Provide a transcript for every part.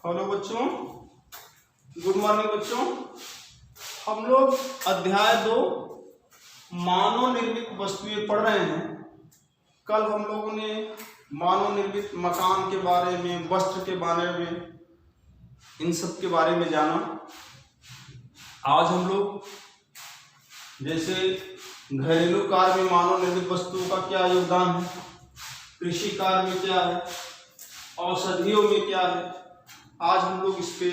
Hello बच्चों, good morning बच्चों। हम लोग अध्याय 2 मानव निर्मित वस्तुएं पढ़ रहे हैं। कल हम लोगों ने मानव निर्मित मकान के बारे में, वस्त्र के बारे में, इन सब के बारे में जाना। आज हम लोग जैसे घरेलू कार्य में मानव निर्मित वस्तुओं का क्या योगदान है, कृषि कार्य में क्या है, औषधियों में क्या है, आज हम लोग इस पे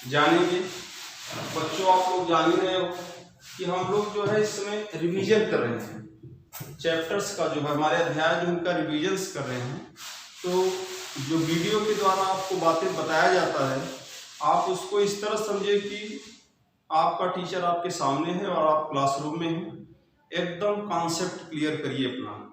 जानेंगे। बच्चों, आप लोग जान ही रहे हो कि हम लोग जो है इसमें रिवीजन कर रहे हैं चैप्टर्स का, जो है हमारे अध्याय जो उनका रिवीजन्स कर रहे हैं। तो जो वीडियो के द्वारा आपको बातें बताया जाता है, आप उसको इस तरह समझे कि आपका टीचर आपके सामने है और आप क्लासरूम में हैं। एकदम कॉन्सेप्ट क्लियर करिए अपना।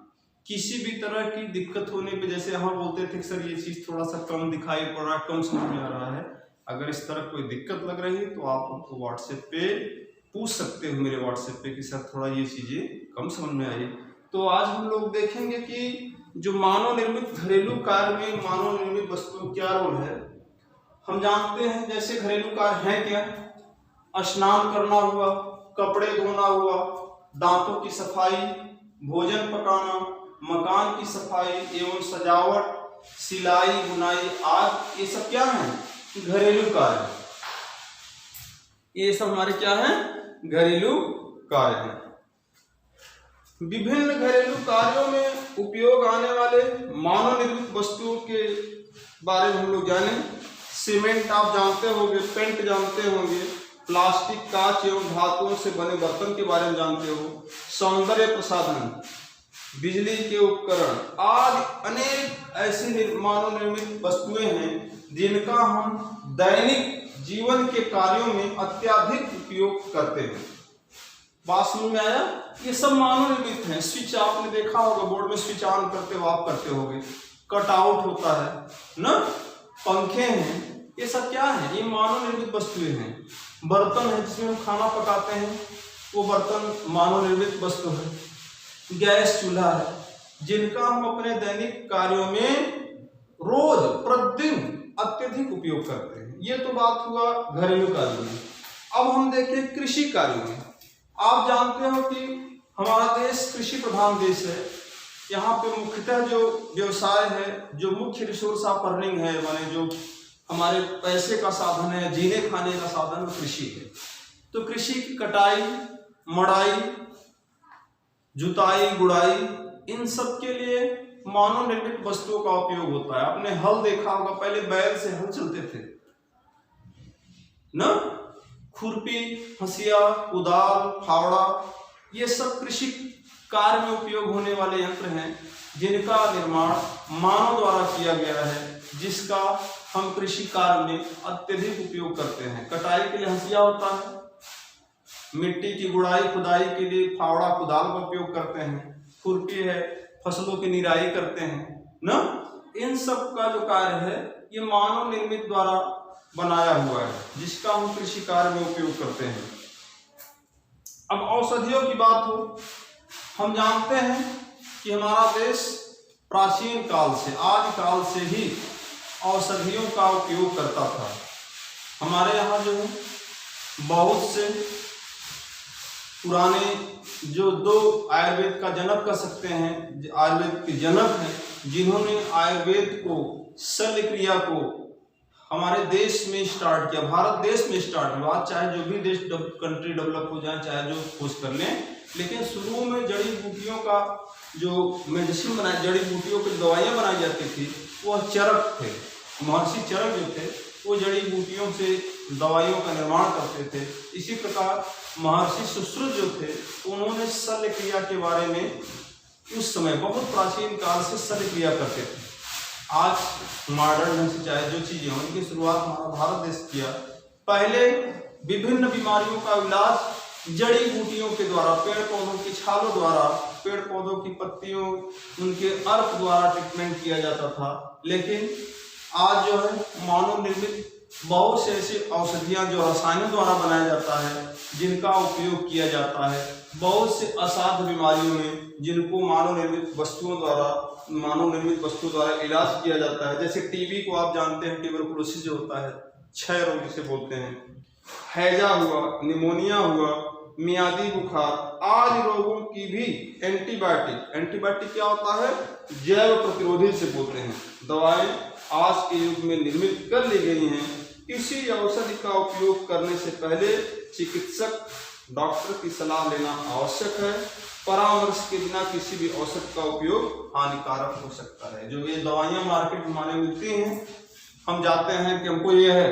किसी भी तरह की दिक्कत होने पे, जैसे हम बोलते थे कि सर ये चीज़ थोड़ा सा कम दिखाई पड़ रहा है, कम समझ में आ रहा है, अगर इस तरह कोई दिक्कत लग रही है तो आप हमको व्हाट्सएप पे पूछ सकते हो, मेरे व्हाट्सएप पे, कि सर थोड़ा ये चीज़ें कम समझ में आई। तो आज हम लोग देखेंगे कि जो मानव निर्मित घरेलू कार्य में मानव निर्मित वस्तुओं क्या रोल है। हम जानते हैं जैसे घरेलू कार्य है क्या, स्नान करना हुआ, कपड़े धोना हुआ, दांतों की सफाई, भोजन पकाना, मकान की सफाई एवं सजावट, सिलाई बुनाई आदि, ये सब क्या है, घरेलू कार्य। ये सब हमारे क्या है, घरेलू कार्य है। विभिन्न घरेलू कार्यों में उपयोग आने वाले मानव निर्मित वस्तुओं के बारे में हम लोग जाने। सीमेंट आप जानते होंगे, पेंट जानते होंगे, प्लास्टिक, कांच एवं धातुओं से बने बर्तन के बारे में जानते हो, सौंदर्य प्रसाधन, बिजली के उपकरण आदि अनेक ऐसी मानव निर्मित वस्तुएं हैं जिनका हम दैनिक जीवन के कार्यों में अत्यधिक उपयोग करते हैं। बात समझ में आया? ये सब मानव निर्मित हैं। स्विच आपने देखा होगा, बोर्ड में स्विच ऑन करते हो आप करते होगे, कट आउट होता है ना, पंखे हैं, ये सब क्या है, ये मानव निर्मित वस्तुएं हैं। बर्तन है जिसमें हम खाना पकाते हैं, वो बर्तन मानव निर्मित वस्तु है। गैस चूल्हा है जिनका हम अपने दैनिक कार्यों में रोज प्रतिदिन अत्यधिक उपयोग करते हैं। ये तो बात हुआ घरेलू कार्यों में। अब हम देखें कृषि कार्यों में। आप जानते हो कि हमारा देश कृषि प्रधान देश है। यहाँ पे मुख्यतः जो व्यवसाय है, जो मुख्य रिसोर्स ऑफ अर्निंग है, माने जो हमारे पैसे का साधन है, जीने खाने का साधन, वो कृषि है। तो कृषि की कटाई, मड़ाई, जुताई, गुड़ाई, इन सब के लिए मानव निर्मित वस्तुओं का उपयोग होता है। आपने हल देखा होगा, पहले बैल से हल चलते थे ना, खुरपी, हंसिया, कुदाल, फावड़ा, ये सब कृषि कार्य में उपयोग होने वाले यंत्र हैं जिनका निर्माण मानव द्वारा किया गया है, जिसका हम कृषि कार्य में अत्यधिक उपयोग करते हैं। कटाई के लिए हंसिया होता है, मिट्टी की गुड़ाई खुदाई के लिए फावड़ा कुदाल का उपयोग करते हैं, खुरपी है, फसलों की निराई करते हैं ना। इन सब का जो कार्य है ये मानव निर्मित द्वारा बनाया हुआ है, जिसका हम कृषि कार्य में उपयोग करते हैं। अब औषधियों की बात हो, हम जानते हैं कि हमारा देश प्राचीन काल से, आदि काल से ही औषधियों का उपयोग करता था। हमारे यहाँ जो है बहुत से पुराने जो 2 आयुर्वेद का जनक कह सकते हैं, आयुर्वेद के जनक हैं, जिन्होंने आयुर्वेद को, शल्य क्रिया को हमारे देश में स्टार्ट किया, भारत देश में स्टार्ट हुआ। चाहे जो भी देश कंट्री डेवलप हो जाए, चाहे जो खोज कर लें, लेकिन शुरू में जड़ी बूटियों का जो मेडिसिन बनाई, जड़ी बूटियों की दवाइयाँ बनाई जाती थी, वह चरक थे। महर्षि चरक जो थे वो जड़ी बूटियों से दवाइयों का निर्माण करते थे। इसी प्रकार महर्षि सुश्रुत जो थे, उन्होंने शल्य क्रिया के बारे में उस समय बहुत प्राचीन काल से शल्य क्रिया करते थे। आज मॉडर्न ढंग से चाहे जो चीजें हों, इनकी शुरुआत हमारा भारत देश किया। पहले विभिन्न बीमारियों का इलाज जड़ी बूटियों के द्वारा, पेड़ पौधों की छालों द्वारा, पेड़ पौधों की पत्तियों, उनके अर्क द्वारा ट्रीटमेंट किया जाता था। लेकिन आज जो है मानव निर्मित बहुत से ऐसी औषधियाँ जो रसायनों द्वारा बनाया जाता है, जिनका उपयोग किया जाता है, बहुत से असाध्य बीमारियों में जिनको मानव निर्मित वस्तुओं द्वारा इलाज किया जाता है। जैसे टीबी को आप जानते हैं, ट्यूबरकुलोसिस जो होता है, क्षय रोग जिसे बोलते हैं, हैजा हुआ, निमोनिया हुआ, मियादी बुखार, आदि रोगों की भी एंटीबायोटिक क्या होता है, जैव प्रतिरोधी से बोलते हैं, दवाएं आज के युग में निर्मित कर ली गई हैं। किसी औषधि का उपयोग करने से पहले चिकित्सक डॉक्टर की सलाह लेना आवश्यक है। परामर्श के बिना किसी भी औषध का उपयोग हानिकारक हो सकता है। जो ये दवाइयां मार्केट में मिलती हैं, हम जाते हैं कि हमको ये है,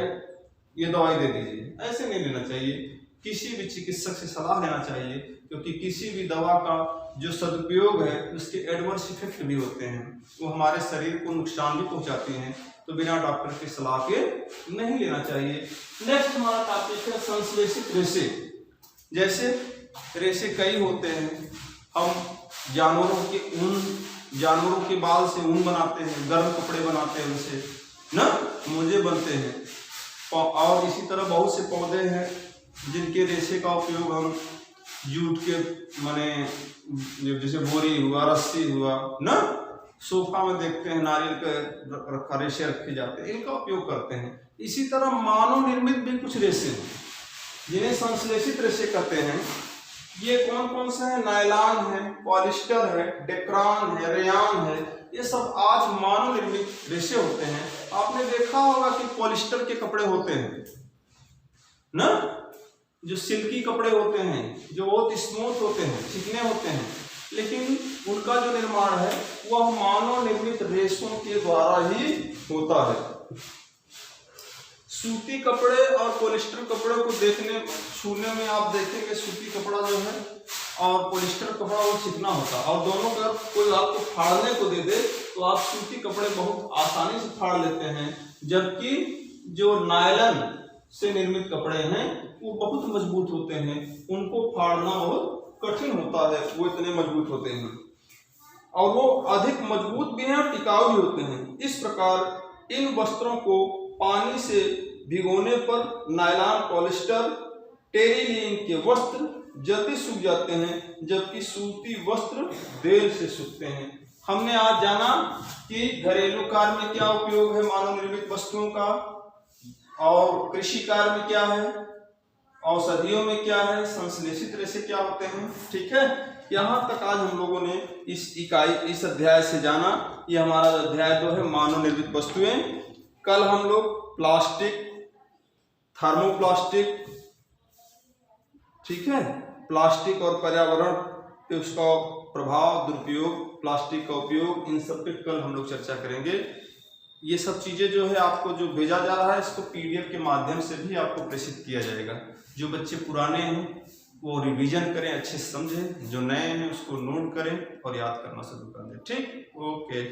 ये दवाई दे दीजिए, ऐसे नहीं लेना चाहिए। किसी भी चिकित्सक से सलाह लेना चाहिए, क्योंकि किसी भी दवा का जो सदुपयोग है उसके एडवर्स इफेक्ट भी होते हैं, वो हमारे शरीर को नुकसान भी पहुंचाती हैं, तो बिना डॉक्टर की सलाह के नहीं लेना चाहिए। नेक्स्ट हमारा टॉपिक है संश्लेषित रेशे। जैसे रेशे कई होते हैं, हम जानवरों के बाल से ऊन बनाते हैं, गर्म कपड़े बनाते हैं, उनसे ना मोजे बनते हैं। और इसी तरह बहुत से पौधे हैं जिनके रेशे का उपयोग हम जूट के माने जैसे बोरी हुआ, रस्सी हुआ ना, सोफा में देखते हैं नारियल के रेशे रखे जाते हैं, इनका उपयोग करते हैं। इसी तरह मानव निर्मित भी कुछ रेशे हैं जिन्हें संश्लेषित रेशे कहते हैं। ये कौन कौन से हैं? नायलॉन है, पॉलिस्टर है, डेक्रान है, रेयान है, ये सब आज मानव निर्मित रेशे होते हैं। आपने देखा होगा कि पॉलिस्टर के कपड़े होते हैं ना, जो सिल्की कपड़े होते हैं, जो बहुत स्मूथ होते हैं, चिकने होते हैं, लेकिन उनका जो निर्माण है वह मानव निर्मित रेशों के द्वारा ही होता है। सूती कपड़े और पॉलिस्टर कपड़े को छूने में आप देखेंगे, सूती कपड़ा जो है और पॉलिस्टर कपड़ा वो चिकना होता है, और दोनों का कोई आपको फाड़ने को दे दे तो आप सूती कपड़े बहुत आसानी से फाड़ लेते हैं, जबकि जो नायलॉन से निर्मित कपड़े हैं वो बहुत मजबूत होते हैं, उनको फाड़ना बहुत कठिन होता है, वो इतने मजबूत होते हैं और वो अधिक मजबूत भी हैं और टिकाऊ भी होते हैं। इस प्रकार इन वस्त्रों को पानी से भिगोने पर नायलॉन, पॉलिस्टर, टेरिलिन के वस्त्र जल्दी सूख जाते हैं, जबकि सूती वस्त्र देर से सूखते हैं। हमने आज जाना कि घरेलू कार्य में क्या उपयोग है मानव निर्मित वस्तुओं का, और कृषि कार्य में क्या है, औषधियों में क्या है, संश्लेषित रेशे क्या होते हैं। ठीक है, यहाँ तक आज हम लोगों ने इस अध्याय से जाना। ये हमारा अध्याय 2 है, मानव निर्मित वस्तुएं। कल हम लोग प्लास्टिक, थर्मोप्लास्टिक, ठीक है, प्लास्टिक और पर्यावरण पे उसका प्रभाव, दुरुपयोग, प्लास्टिक का उपयोग, इन सब पे कल हम लोग चर्चा करेंगे। ये सब चीज़ें जो है आपको जो भेजा जा रहा है इसको PDF के माध्यम से भी आपको प्रेषित किया जाएगा। जो बच्चे पुराने हैं वो रिवीजन करें, अच्छे से समझें, जो नए हैं उसको नोट करें और याद करना शुरू कर दें। ठीक, ओके।